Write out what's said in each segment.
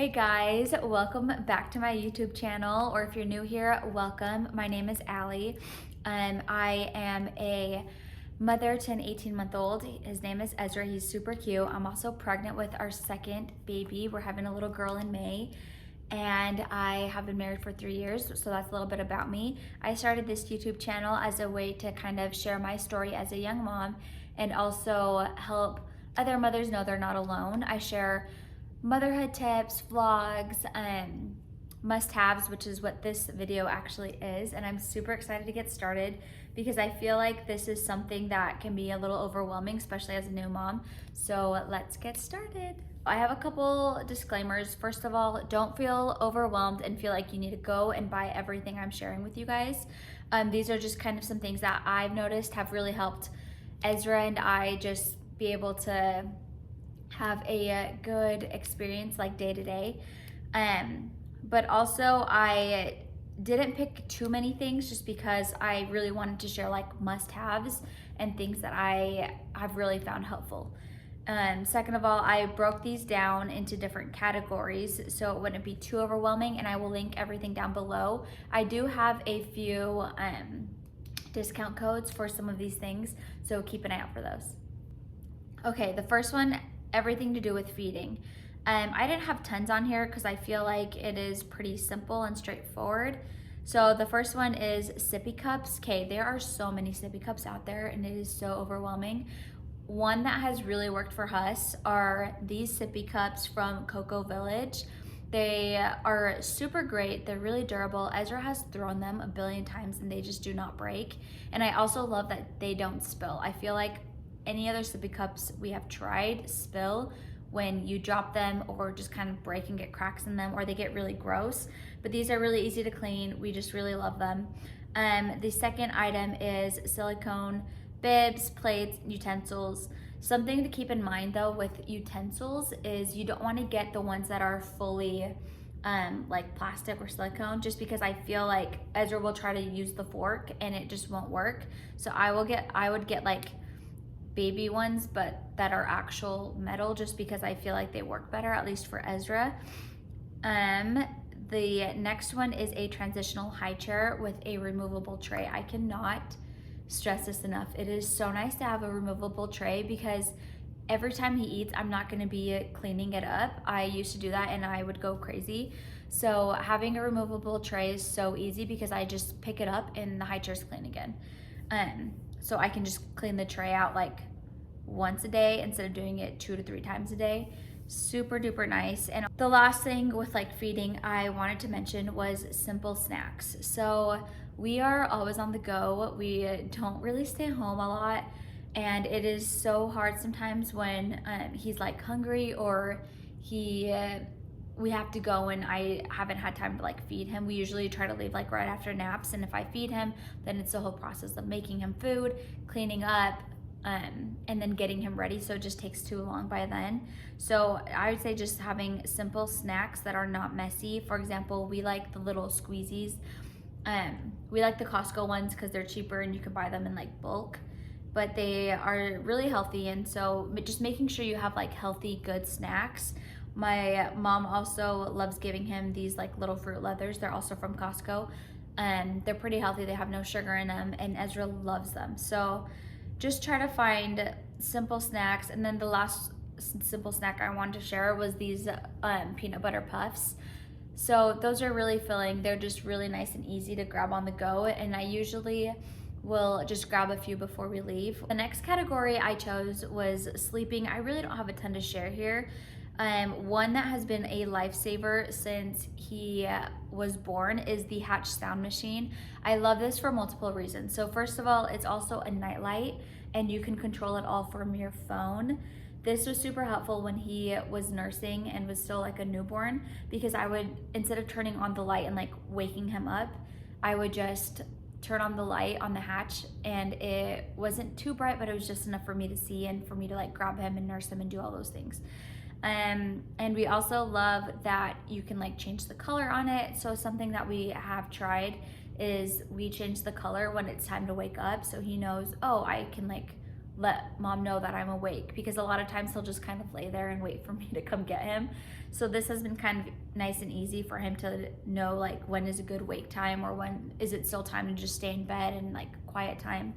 Hey guys, welcome back to my YouTube channel, or if you're new here, welcome. My name is Allie. I am a mother to an 18-month-old. His name is Ezra. He's super cute. I'm also pregnant with our second baby. We're having a little girl in May, and I have been married for 3 years, so that's a little bit about me. I started this YouTube channel as a way to kind of share my story as a young mom and also help other mothers know they're not alone. I share motherhood tips, vlogs, must-haves, which is what this video actually is, and I'm super excited to get started because I feel like this is something that can be a little overwhelming, especially as a new mom. So let's get started. I have a couple disclaimers. First of all, don't feel overwhelmed and feel like you need to go and buy everything I'm sharing with you guys. These are just kind of some things that I've noticed have really helped Ezra and I just be able to have a good experience like day to day. But also I didn't pick too many things just because I really wanted to share like must-haves and things that I have really found helpful. Second of all, I broke these down into different categories so it wouldn't be too overwhelming, and I will link everything down below. I do have a few discount codes for some of these things, so keep an eye out for those. Okay, the first one, everything to do with feeding. I didn't have tons on here because I feel like it is pretty simple and straightforward. So the first one is sippy cups. Okay, there are so many sippy cups out there and it is so overwhelming. One that has really worked for us are these sippy cups from Cocoa Village. They are super great. They're really durable. Ezra has thrown them a billion times and they just do not break. And I also love that they don't spill. I feel like any other sippy cups we have tried spill when you drop them or just kind of break and get cracks in them, or they get really gross. But these are really easy to clean. We just really love them. The second item is silicone bibs, plates, utensils. Something to keep in mind though with utensils is you don't want to get the ones that are fully like plastic or silicone, just because I feel like Ezra will try to use the fork and it just won't work. So I would get like baby ones but that are actual metal, just because I feel like they work better, at least for Ezra. The next one is a transitional high chair with a removable tray. I cannot stress this enough. It is so nice to have a removable tray because every time he eats, I'm not going to be cleaning it up. I used to do that and I would go crazy. So having a removable tray is so easy because I just pick it up and the high chair's clean again. So I can just clean the tray out like once a day instead of doing it 2 to 3 times a day. Super duper nice. And the last thing with like feeding I wanted to mention was simple snacks. So we are always on the go. We don't really stay home a lot, and it is so hard sometimes when he's like hungry or we have to go and I haven't had time to like feed him. We usually try to leave like right after naps, and if I feed him, then it's the whole process of making him food, cleaning up, and then getting him ready, so it just takes too long by then. So I would say just having simple snacks that are not messy. For example, we like the little squeezies. We like the Costco ones because they're cheaper and you can buy them in like bulk, but they are really healthy. And so just making sure you have like healthy, good snacks. My mom also loves giving him these like little fruit leathers. They're also from Costco. They're pretty healthy. They have no sugar in them, and Ezra loves them. So just try to find simple snacks. And then the last simple snack I wanted to share was these peanut butter puffs. So those are really filling. They're just really nice and easy to grab on the go, and I usually will just grab a few before we leave. The next category I chose was sleeping. I really don't have a ton to share here. One that has been a lifesaver since he was born is the Hatch sound machine. I love this for multiple reasons. So first of all, it's also a nightlight and you can control it all from your phone. This was super helpful when he was nursing and was still like a newborn, because I would, instead of turning on the light and like waking him up, I would just turn on the light on the Hatch, and it wasn't too bright, but it was just enough for me to see and for me to like grab him and nurse him and do all those things. And we also love that you can like change the color on it. So something that we have tried is we change the color when it's time to wake up, so he knows, oh, I can like let mom know that I'm awake, because a lot of times he'll just kind of lay there and wait for me to come get him. So this has been kind of nice and easy for him to know like when is a good wake time, or when is it still time to just stay in bed and like quiet time.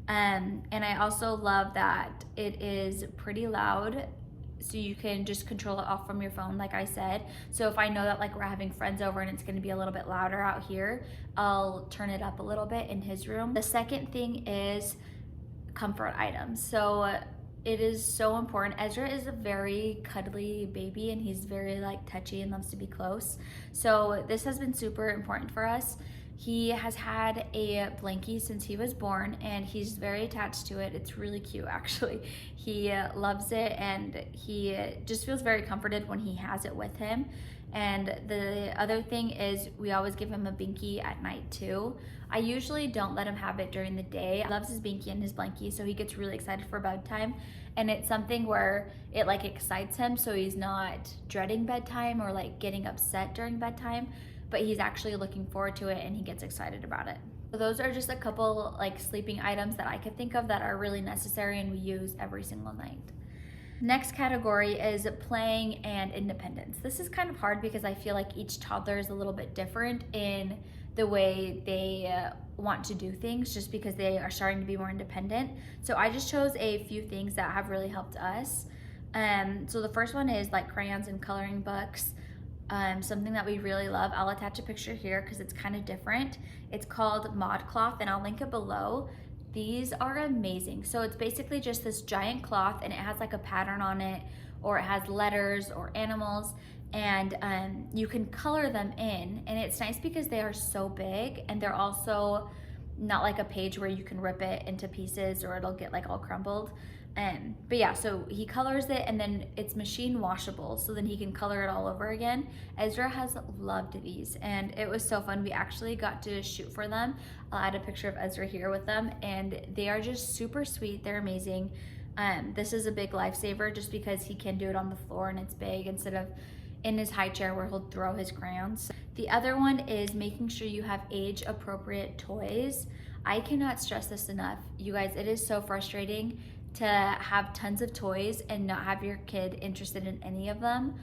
And I also love that it is pretty loud, so you can just control it off from your phone, like I said. So if I know that like we're having friends over and it's going to be a little bit louder out here, I'll turn it up a little bit in his room. The second thing is comfort items. So it is so important. Ezra is a very cuddly baby, and he's very like touchy and loves to be close. So this has been super important for us. He has had a blankie since he was born, and he's very attached to it. It's really cute, actually. He loves it, and he just feels very comforted when he has it with him. And the other thing is we always give him a Binky at night too. I usually don't let him have it during the day. He loves his Binky and his blankie, so he gets really excited for bedtime. And it's something where it like excites him, so he's not dreading bedtime or like getting upset during bedtime, but he's actually looking forward to it and he gets excited about it. So those are just a couple like sleeping items that I could think of that are really necessary and we use every single night. Next category is playing and independence. This is kind of hard because I feel like each toddler is a little bit different in the way they want to do things, just because they are starting to be more independent. So I just chose a few things that have really helped us. So the first one is like crayons and coloring books. Something that we really love. I'll attach a picture here because it's kind of different. It's called ModCloth, and I'll link it below. These are amazing. So it's basically just this giant cloth, and it has like a pattern on it, or it has letters or animals, and you can color them in. And it's nice because they are so big, and they're also not like a page where you can rip it into pieces or it'll get like all crumbled. But yeah, so he colors it, and then it's machine washable, so then he can color it all over again. Ezra has loved these, and it was so fun. We actually got to shoot for them. I'll add a picture of Ezra here with them, and they are just super sweet. They're amazing. This is a big lifesaver just because he can do it on the floor and it's big instead of in his high chair where he'll throw his crayons. The other one is making sure you have age appropriate toys. I cannot stress this enough. You guys, it is so frustrating to have tons of toys and not have your kid interested in any of them.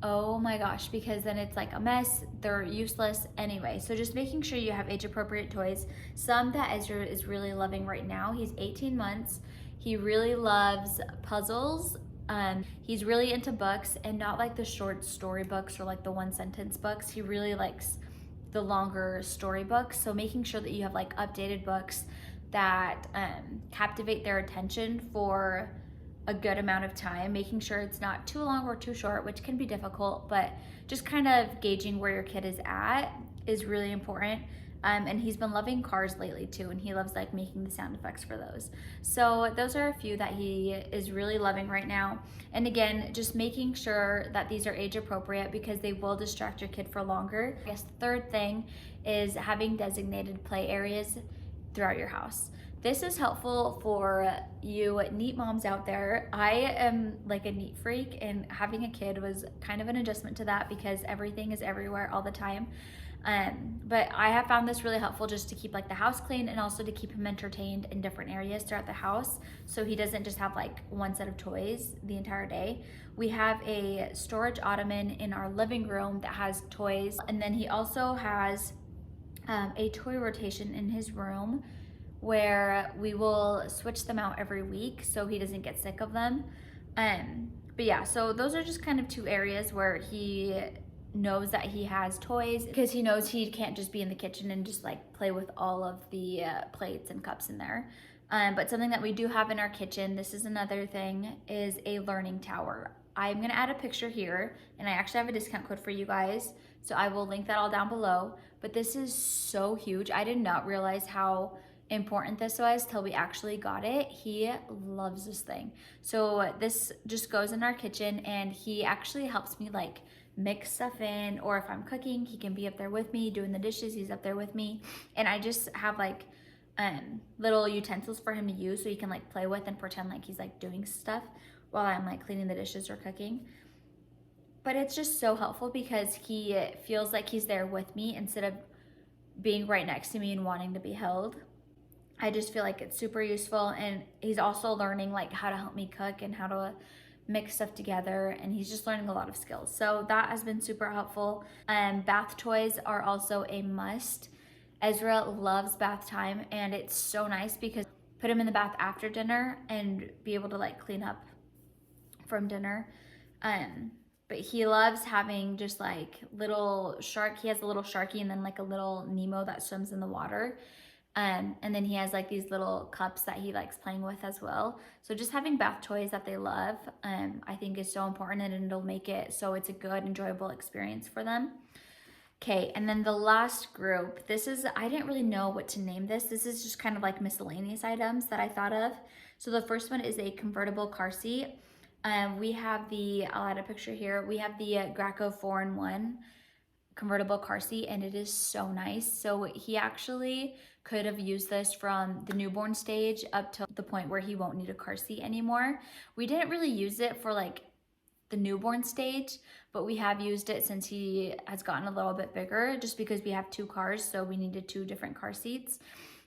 Oh my gosh, because then it's like a mess, they're useless anyway. So just making sure you have age appropriate toys. Some that Ezra is really loving right now. He's 18 months. He really loves puzzles. He's really into books, and not like the short story books or like the one sentence books. He really likes the longer story books. So making sure that you have like updated books that captivate their attention for a good amount of time, making sure it's not too long or too short, which can be difficult, but just kind of gauging where your kid is at is really important. And he's been loving cars lately too, and he loves like making the sound effects for those. So those are a few that he is really loving right now. And again, just making sure that these are age appropriate because they will distract your kid for longer. I guess the third thing is having designated play areas throughout your house. This is helpful for you neat moms out there. I am like a neat freak, and having a kid was kind of an adjustment to that because everything is everywhere all the time. But I have found this really helpful just to keep like the house clean, and also to keep him entertained in different areas throughout the house, so he doesn't just have like one set of toys the entire day. We have a storage ottoman in our living room that has toys, and then he also has a toy rotation in his room where we will switch them out every week so he doesn't get sick of them. But yeah, so those are just kind of two areas where he knows that he has toys, because he knows he can't just be in the kitchen and just like play with all of the plates and cups in there. But something that we do have in our kitchen, this is another thing, is a learning tower. I'm gonna add a picture here, and I actually have a discount code for you guys, so I will link that all down below. But this is so huge. I did not realize how important this was till we actually got it. He loves this thing. So this just goes in our kitchen, and he actually helps me like mix stuff in, or if I'm cooking, he can be up there with me doing the dishes. He's up there with me, and I just have like little utensils for him to use so he can like play with and pretend like he's like doing stuff while I'm like cleaning the dishes or cooking. But it's just so helpful because he feels like he's there with me instead of being right next to me and wanting to be held. I just feel like it's super useful, and he's also learning like how to help me cook and how to mix stuff together, and he's just learning a lot of skills. So that has been super helpful. Bath toys are also a must. Ezra loves bath time, and it's so nice because put him in the bath after dinner and be able to like clean up from dinner. But he loves having just like little shark. He has a little sharky and then like a little Nemo that swims in the water. And then he has like these little cups that he likes playing with as well. So just having bath toys that they love, I think is so important, and it'll make it so it's a good, enjoyable experience for them. Okay, and then the last group, this is, I didn't really know what to name this. This is just kind of like miscellaneous items that I thought of. So the first one is a convertible car seat. We have the, I'll add a picture here. We have the Graco 4-in-1 convertible car seat, and it is so nice. So he actually could have used this from the newborn stage up to the point where he won't need a car seat anymore. We didn't really use it for like the newborn stage, but we have used it since he has gotten a little bit bigger, just because we have 2 cars, so we needed 2 different car seats.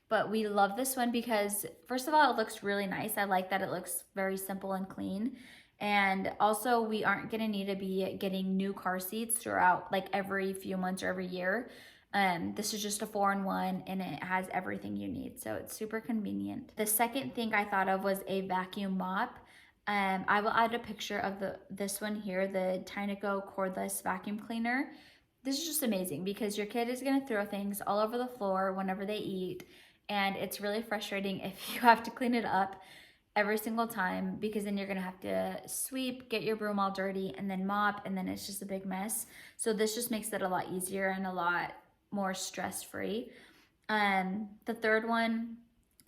But we love this one because first of all, it looks really nice. I like that it looks very simple and clean. And also we aren't gonna need to be getting new car seats throughout like every few months or every year. This is just a 4-in-1, and it has everything you need. So it's super convenient. The second thing I thought of was a vacuum mop. I will add a picture of this one here, the Tyneco cordless vacuum cleaner. This is just amazing because your kid is gonna throw things all over the floor whenever they eat. And it's really frustrating if you have to clean it up every single time, because then you're gonna have to sweep, get your broom all dirty, and then mop, and then it's just a big mess. So this just makes it a lot easier and a lot more stress-free. The third one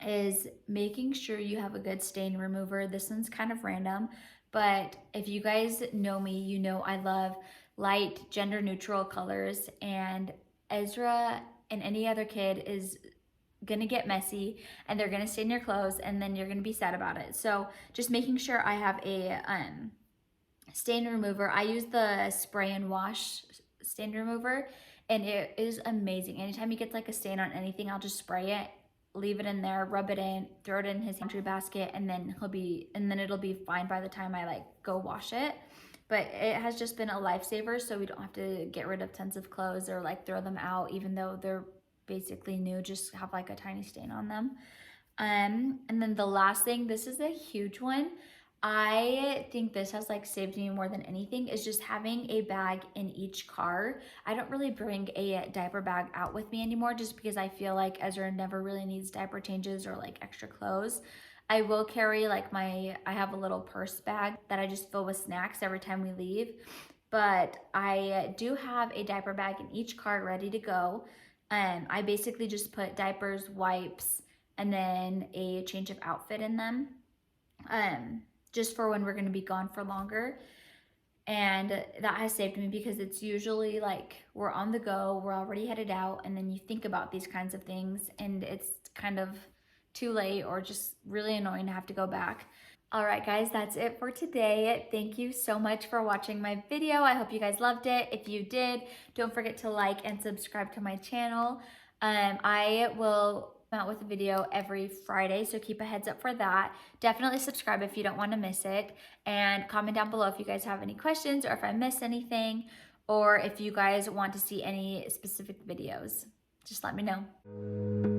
is making sure you have a good stain remover. This one's kind of random, but if you guys know me, you know I love light, gender-neutral colors, and Ezra and any other kid is gonna get messy, and they're gonna stain your clothes, and then you're gonna be sad about it. So just making sure I have a stain remover. I use the spray and wash stain remover, and it is amazing. Anytime he gets like a stain on anything, I'll just spray it, leave it in there, rub it in, throw it in his laundry basket, and then it'll be fine by the time I like go wash it. But it has just been a lifesaver, so we don't have to get rid of tons of clothes or like throw them out, even though they're basically new, just have like a tiny stain on them. And then the last thing, this is a huge one. I think this has like saved me more than anything, is just having a bag in each car. I don't really bring a diaper bag out with me anymore, just because I feel like Ezra never really needs diaper changes or like extra clothes. I will carry like I have a little purse bag that I just fill with snacks every time we leave. But I do have a diaper bag in each car ready to go. I basically just put diapers, wipes, and then a change of outfit in them, just for when we're gonna be gone for longer. And that has saved me, because it's usually like we're on the go, we're already headed out, and then you think about these kinds of things, and it's kind of too late or just really annoying to have to go back. All right, guys, that's it for today. Thank you so much for watching my video. I hope you guys loved it. If you did, don't forget to like and subscribe to my channel. I will come out with a video every Friday, so keep a heads up for that. Definitely subscribe if you don't want to miss it, and comment down below if you guys have any questions, or if I missed anything, or if you guys want to see any specific videos. Just let me know.